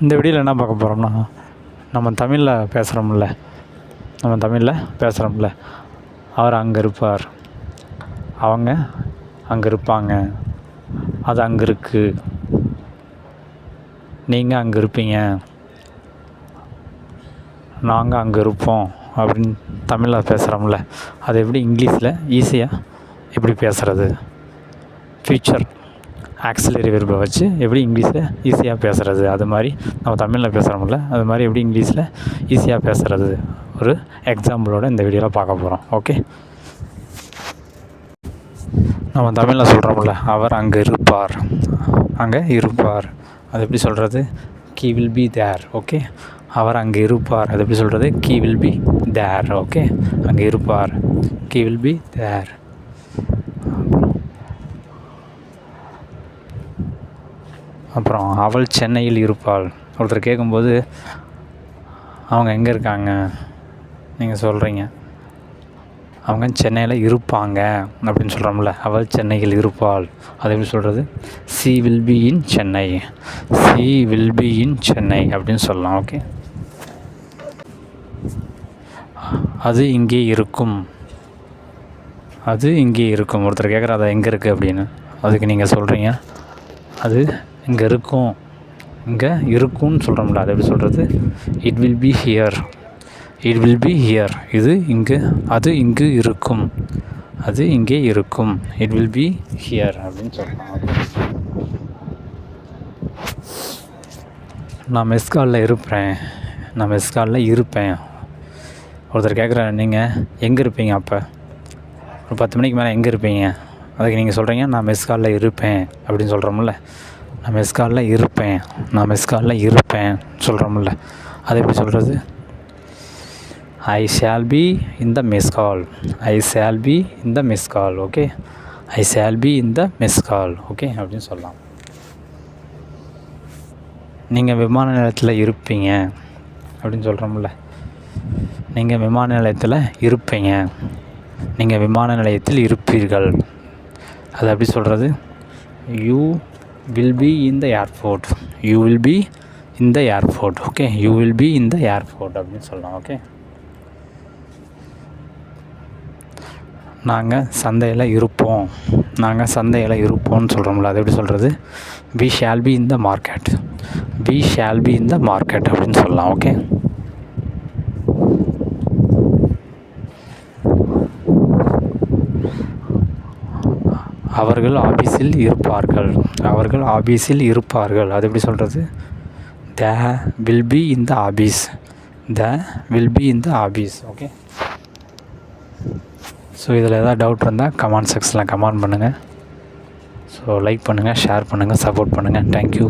இந்த வீடியோவில் என்ன பார்க்க போகிறோம்னா, நம்ம தமிழில் பேசுகிறோம்ல, அவர் அங்கே இருப்பார், அவங்க அங்கே இருப்பாங்க, அது அங்கே இருக்குது, நீங்கள் அங்கே இருப்பீங்க, நாங்கள் அங்கே இருப்போம் அப்படின்னு தமிழில் பேசுகிறோம்ல, அது எப்படி இங்கிலீஷில் ஈஸியாக எப்படி பேசுகிறது, ஃப்யூச்சர் ஆக்சிலரி வெர்பை வச்சு எப்படி இங்கிலீஷில் ஈஸியாக பேசுகிறது, அது மாதிரி நம்ம தமிழில் பேசுகிறோம்ல, அது மாதிரி எப்படி இங்கிலீஷில் ஈஸியாக பேசுகிறது ஒரு எக்ஸாம்பிளோடு இந்த வீடியோவில் பார்க்க போகிறோம். ஓகே, நம்ம தமிழில் சொல்கிறோம்ல, அவர் அங்கே இருப்பார், அது எப்படி சொல்கிறது, he will be there. Okay, அவர் அங்கே இருப்பார், அது எப்படி சொல்கிறது, he will be there. Okay, அங்கே இருப்பார், கீ வில் பி தேர். அப்புறம் அவள் சென்னையில் இருப்பாள். ஒருத்தர் கேட்கும்போது அவங்க எங்கே இருக்காங்க, நீங்கள் சொல்கிறீங்க அவங்க சென்னையில் இருப்பாங்க அப்படின்னு சொல்கிறோம்ல, அவள் சென்னையில் இருப்பாள், அது எப்படி சொல்கிறது, C will be in Chennai, C will be in Chennai அப்படின்னு சொல்லலாம். ஓகே, அது இங்கே இருக்கும், அது இங்கே இருக்கும். ஒருத்தர் கேட்குற அது எங்கே இருக்குது அப்படின்னு, அதுக்கு நீங்கள் சொல்கிறீங்க அது இங்கே இருக்கும், இங்கே இருக்கும்னு சொல்கிறோம்ல, அது எப்படி சொல்கிறது, it will be here, it will be here. இது இங்கு, அது இங்கு இருக்கும், அது இங்கே இருக்கும், இட் வில் பி ஹியர் அப்படின்னு சொல்லலாம். நான் மெஸ்காலில் இருப்பேன், ஒருத்தர் கேட்குறேன் நீங்கள் எங்கே இருப்பீங்க, அப்போ ஒரு 10 மணிக்கு மேலே எங்கே இருப்பீங்க, அதுக்கு நீங்கள் சொல்கிறீங்க நான் மெஸ்காலில் இருப்பேன் அப்படின்னு சொல்கிறோம்ல, நான் மெஸ்காலில் இருப்பேன் சொல்கிறோம்ல, அது எப்படி சொல்கிறது, I shall be in the mess call, okay, I shall be in the mess call. Okay அப்படின்னு சொல்லலாம். நீங்கள் விமான நிலையத்தில் இருப்பீங்க அப்படின்னு சொல்கிறோம்ல, நீங்கள் விமான நிலையத்தில் இருப்பீங்க, நீங்கள் விமான நிலையத்தில் இருப்பீர்கள், அது எப்படி சொல்கிறது, you will be in the airport, you will be in the airport. Okay, you will be in the airport அப்படின்னு சொல்லலாம். ஓகே, நாங்கள் சந்தையில் இருப்போம்னு சொல்கிறோம்ல, அது எப்படி சொல்கிறது, we shall be in the market, அப்படின்னு சொல்லலாம். ஓகே, அவர்கள் ஆபீஸில் இருப்பார்கள், அது எப்படி சொல்கிறது, they will be in the office. Okay, so இதில் ஏதாவது டவுட் இருந்தால் கமெண்ட் செக்ஷனில் கமெண்ட் பண்ணுங்கள். ஸோ லைக் பண்ணுங்கள், ஷேர் பண்ணுங்கள், சப்போர்ட் பண்ணுங்கள். தேங்க்யூ.